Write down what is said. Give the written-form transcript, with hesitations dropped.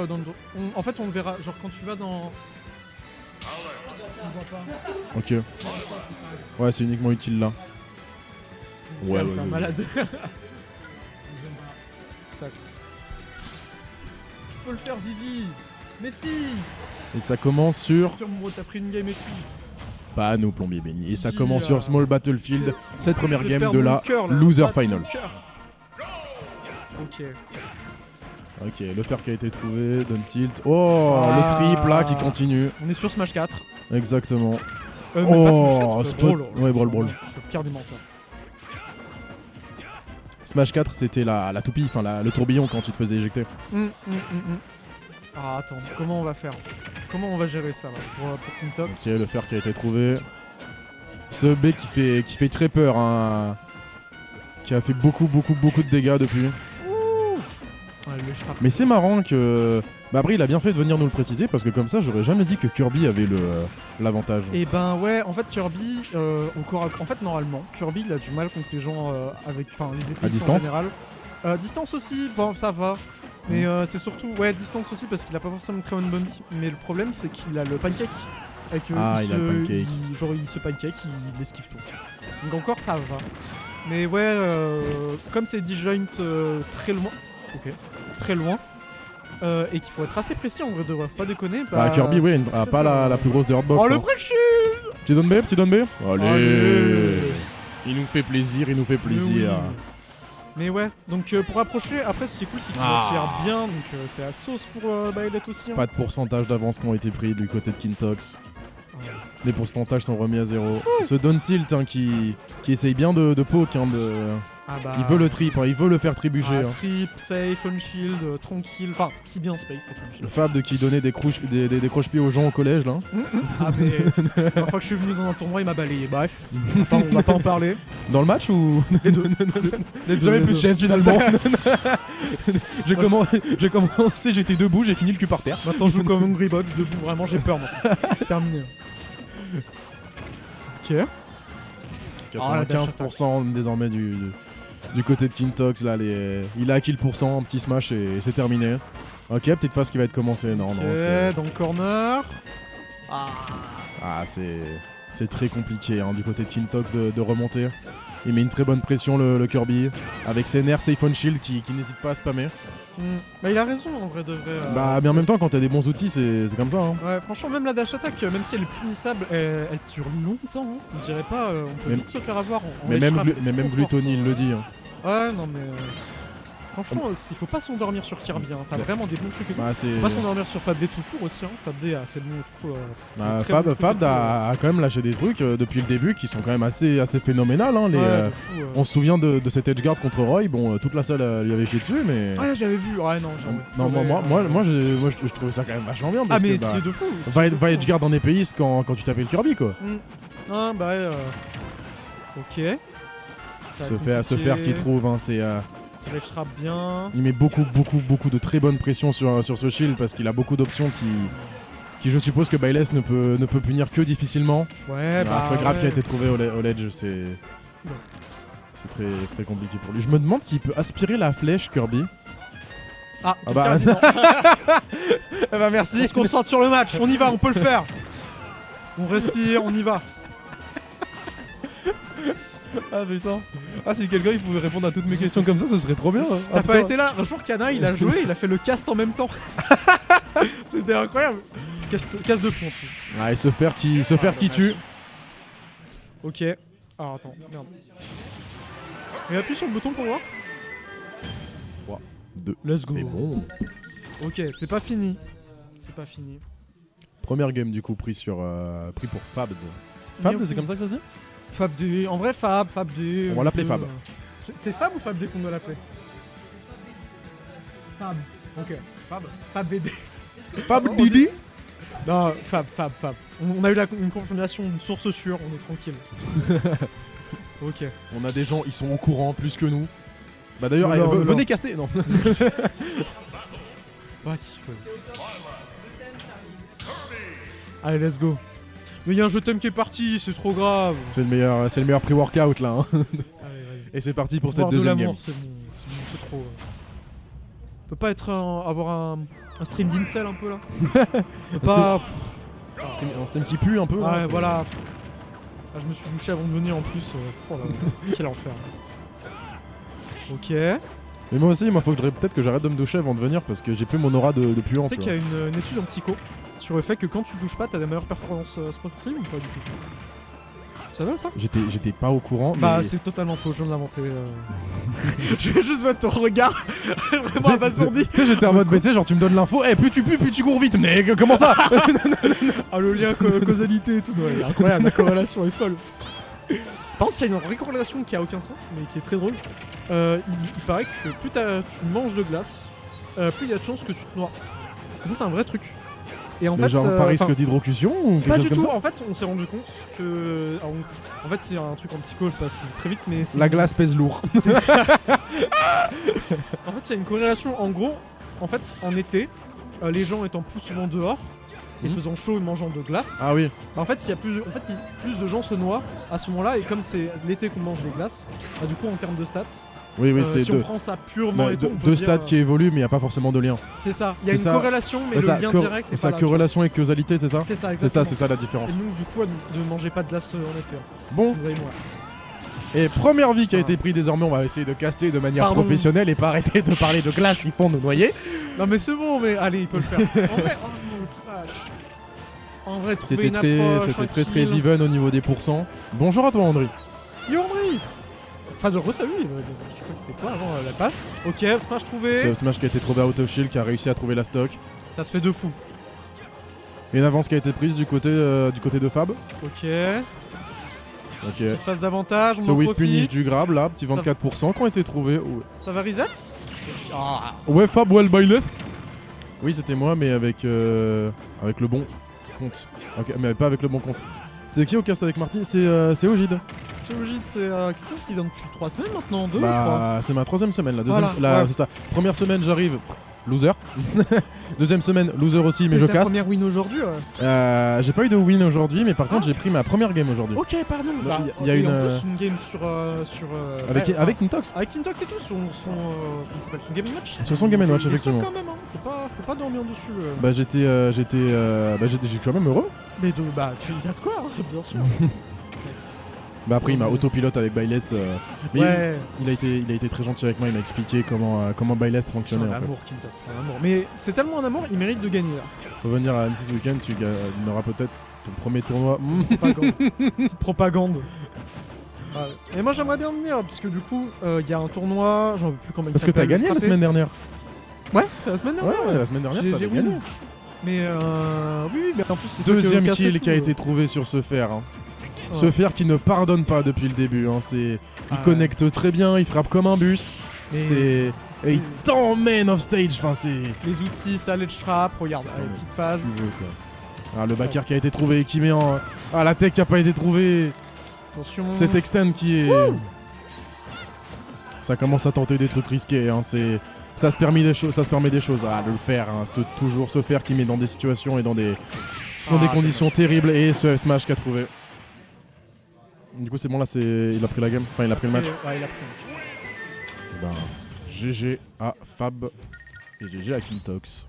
dans le dos. En fait, on le verra. Genre, quand tu vas dans. On voit pas. Ok. Ouais, c'est uniquement utile là. Ouais, T'es un malade. Tac. Tu peux le faire, Vivi. Mais si. Et ça commence sur... T'as pris une game et tout. Pas à nous, plombier béni. Et ça Dis, commence sur Small Battlefield, cette première Je vais game perdre de mon la cœur, là. Loser Battre Final. mon cœur. Ok. Ok, le fer qui a été trouvé, Don't Tilt. Oh, Ah. le triple là qui continue. On est sur Smash 4. Exactement. Mais Oh, pas Smash 4, spot- Brawl. ouais, Brawl. Je suis pire des menteurs. Smash 4, c'était la toupie, enfin le tourbillon quand tu te faisais éjecter. Ah, attends, comment on va faire? Comment on va gérer ça là, pour Kintox? Ok, le fer qui a été trouvé. Ce B qui fait très peur, hein. Qui a fait beaucoup de dégâts depuis. Ouais, le frappe. Mais c'est marrant que... Bah après il a bien fait de venir nous le préciser parce que comme ça j'aurais jamais dit que Kirby avait l'avantage. Et ben ouais, en fait Kirby, en fait normalement, Kirby il a du mal contre les gens avec, enfin les épées À en distance général. Distance aussi, bon ça va. Mais c'est surtout, ouais distance aussi parce qu'il a pas forcément très bonne bombe. Mais le problème c'est qu'il a le pancake. Et que il a le pancake. il se pancake, il esquive tout. Donc encore ça va. Mais ouais, comme c'est disjoint très loin, ok, très loin. Et qu'il faut être assez précis en vrai de vrai, faut pas déconner. Bah Kirby oui, a pas la plus grosse des hardbox. Oh le hein. break shield. Petit down B, petit down B. Allez. Allez. Il nous fait plaisir, il nous fait plaisir. Mais, oui. Mais ouais, donc pour approcher, après ce qui est cool c'est qu'il tire bien, donc c'est la sauce pour Byleth aussi. Hein. Pas de pourcentage d'avance qui ont été pris du côté de Kintox. Ouais. Les pourcentages sont remis à 0. Ce Don't Tilt hein, qui essaye bien de poke. Hein, Ah bah, il veut le trip, hein, il veut le faire trébucher. Hein. Trip, safe, on shield, tranquille, enfin si bien space, safe, on Le shield. Fab qui donnait des croche-pieds aux gens au collège là. Ah mais la fois que je suis venu dans un tournoi il m'a balayé, bref, on va pas en parler. Dans le match ou Les deux. J'avais plus de chaise finalement. J'ai commencé, j'étais debout, j'ai fini le cul par terre. Maintenant je joue comme Hungry Box, debout, vraiment j'ai peur moi. C'est terminé. Ok. 95% désormais du côté de Kintox là, il a acquis le pourcent, un petit smash et c'est terminé. Ok, petite phase qui va être commencée. Non, Ok, non, c'est... dans le corner. Ah, c'est très compliqué hein, du côté de Kintox de remonter. Il met une très bonne pression le Kirby avec ses nerfs Safe on Shield qui n'hésite pas à spammer. Bah il a raison en vrai de vrai. Bah mais en même temps quand t'as des bons outils c'est comme ça hein. Ouais franchement même la dash attack, même si elle est punissable, elle dure longtemps. Hein. On dirait pas, on peut vite se faire avoir. Mais même Gluttony il le dit. Hein. Ouais non mais... Franchement, il faut pas s'endormir sur Kirby, hein. T'as vraiment des bons trucs et tout. Bah, Faut pas s'endormir sur Fab D tout court aussi, hein. Fab D, c'est le mot trop. Bah, très bon truc Fab et tout, a quand même lâché des trucs depuis le début qui sont quand même assez phénoménal. Hein, de fou, on se souvient de cet edgeguard contre Roy, bon toute la salle lui avait chié dessus mais... Ouais j'avais vu, ouais non j'avais... Non moi je trouvais ça quand même vachement bien parce ah mais que, c'est de fou. va edgeguard en épéiste quand tu tapais le Kirby quoi. Ah bah ouais, ok. Ce fer qui trouve, hein, c'est... Ça va être bien. Il met beaucoup de très bonne pression sur ce shield parce qu'il a beaucoup d'options qui je suppose que Byleth ne peut punir que difficilement. Ouais, Ce grab qui a été trouvé au ledge, c'est très compliqué pour lui. Je me demande s'il peut aspirer la flèche Kirby. Ah bah. a dit non. Eh bah merci. On se concentre sur le match, on y va, on peut le faire. On respire, on y va. Ah putain. Ah si quelqu'un il pouvait répondre à toutes mes questions comme ça, ce serait trop bien. T'as pas été là? Un jour Kana il a joué, il a fait le cast en même temps. C'était incroyable. Casse de fond. Ah et ce fer qui tue. Ok. Alors attends, merde. Et appuie sur le bouton pour voir. 3, 2, let's go. C'est bon. Ok, c'est pas fini. C'est pas fini. Première game du coup pris pour Fab. Fab, c'est comme ça que ça se dit? Fab D, en vrai Fab D. On va l'appeler Fab. C'est Fab ou Fab D qu'on doit l'appeler? Fab. Ok. Fab BD. Fab Didi. Non, Fab. On a eu une confirmation d'une source sûre, on est tranquille. Ok. On a des gens, ils sont au courant plus que nous. Bah d'ailleurs, Non, non. venez caster, non. Ouais, si. Allez, let's go. Mais il y a un jeu thème qui est parti, c'est trop grave. C'est le meilleur pré-workout là. Hein. Allez, vas-y. Et c'est parti pour cette Voir de deuxième game. l'amour, c'est trop. peut pas être avoir un stream d'incel un peu là. Peut pas. Un stream qui pue un peu. là, Ouais, c'est- voilà. Ah, je me suis douché avant de venir en plus. Oh là là, quel enfer. Ok. Mais moi aussi, faudrait peut-être que j'arrête de me doucher avant de venir parce que j'ai plus mon aura de puant. Tu sais qu'il y a une étude en psycho sur le fait que quand tu douches pas, t'as des meilleures performances sportives ou pas du tout? Ça va ça? J'étais pas au courant. Bah mais... c'est totalement faux, je viens de l'inventer. Je vais juste voir ton regard vraiment abasourdi. Tu sais, j'étais en mode, mais tu sais, genre tu me donnes l'info, plus tu pues, plus tu cours vite. Mais comment ça? Ah le lien causalité et tout, ouais, incroyable, la corrélation est folle. Par contre, il y a une vraie corrélation qui a aucun sens, mais qui est très drôle. Il paraît que plus tu manges de glace, plus il y a de chances que tu te noies. Ça c'est un vrai truc. Et en Mais fait, genre par risque d'hydrocution ou quelque pas chose du comme tout. ça? En fait, on s'est rendu compte que, en fait, c'est un truc en psycho. Je passe très vite, mais c'est La glace pèse lourd. En fait, il y a une corrélation. En gros, en fait, en été, les gens étant plus souvent dehors et faisant chaud et mangeant de glace, Ah oui. bah, en fait, plus de gens se noient à ce moment-là. Et comme c'est l'été qu'on mange des glaces, bah, du coup, en termes de stats, Oui, c'est si on prend ça purement et tout, on peut deux dire, stades qui évoluent, mais il n'y a pas forcément de lien. c'est ça. Il y a C'est une ça. corrélation, mais le lien direct est Ça, pas là. tu vois. corrélation et causalité, c'est ça? C'est ça, C'est exactement. ça la différence. Et nous, du coup, ne mangez pas de glace en été. En fait. Bon, Vous allez mourir. et première vie qui a Ça. été prise désormais, on va essayer de caster de manière Pardon. professionnelle et pas arrêter de parler de glace qui font nous noyer. Non mais c'est bon, mais allez, il peut le faire. En vrai, oh mon vache. En vrai, trouver C'était une très, approche, c'était un très très kill. even au niveau des pourcents. Bonjour à toi André. Yo André. Enfin, de re-salut, je crois que c'était quoi avant la page. Ok, page trouvée. Ce Smash qui a été trouvé out of shield, qui a réussi à trouver la stock. Ça se fait de fou. Une avance qui a été prise du côté de Fab. Ok. Ok. Petite phase d'avantage, Ce on en whip punish profite. du grab là, petit 24% qui ont été trouvés. Ça va reset. Ah. Ouais, Fab, well by left. Oui, c'était moi, mais avec le bon compte. Ok, mais pas avec le bon compte. C'est qui au cast avec Marty? C'est Ogid. C'est logique, c'est quelque chose qui vient depuis 3 semaines maintenant, 2 ou 3. Bah, c'est ma 3ème semaine. Voilà, ouais. C'est ça. Première semaine, j'arrive. Loser. Deuxième semaine, loser aussi, mais je ta caste. première win aujourd'hui, ouais. J'ai pas eu de win aujourd'hui, mais par contre, j'ai pris ma première game aujourd'hui. Ok, pardon. Bah, Bah, y a et une, en plus, une game sur. Avec Intox. Avec Intox et tout, comment ça s'appelle, son Game & Watch. Sur son Game & Watch, Il est effectivement. fort quand même, hein. Faut pas dormir dessus. Bah, j'étais quand même heureux. Mais bah, y a de quoi, hein, bien sûr. Bah, après, il m'a autopilote avec Byleth. Mais Ouais. il a été très gentil avec moi, il m'a expliqué comment Byleth C'est fonctionnait un en fait. amour, Kintox, c'est un amour. Mais c'est tellement un amour, il mérite de gagner là. Faut venir à Annecy ce week-end, tu auras peut-être ton premier tournoi. Propagande. Petite propagande. Ouais. Et moi j'aimerais bien venir parce que du coup il y a un tournoi, j'en veux plus comment il Parce que t'as s'appelle, gagné la frappé. semaine dernière. Ouais, c'est la semaine dernière. Ouais, la semaine dernière, J'ai t'avais wins. gagné. Mais oui, mais en plus le truc, Deuxième cassé kill tout, qui a été trouvé sur ce fer. Hein. Ouais. Ce fer qui ne pardonne pas depuis le début. Hein. Il Ah, connecte très bien, il frappe comme un bus. Et Et il t'emmène off stage. Enfin, c'est. les outils, ça, ledge trap, regarde, allez, Ouais. petite phase. Tu veux, quoi. Le backer qui a été trouvé, qui met en. Ah, la tech qui a pas été trouvée. Attention. Cet extend qui est. Ça commence à tenter des trucs risqués. Hein. Ça se permet des choses. Ah, de le faire. Hein. Toujours ce fer qui met dans des situations et dans des conditions terribles. Et ce smash qu'a trouvé. Du coup, c'est bon là, il a pris la game. Enfin, il a pris le match. Ouais, il a pris le match. Ben, GG à Fab et GG à Kintox.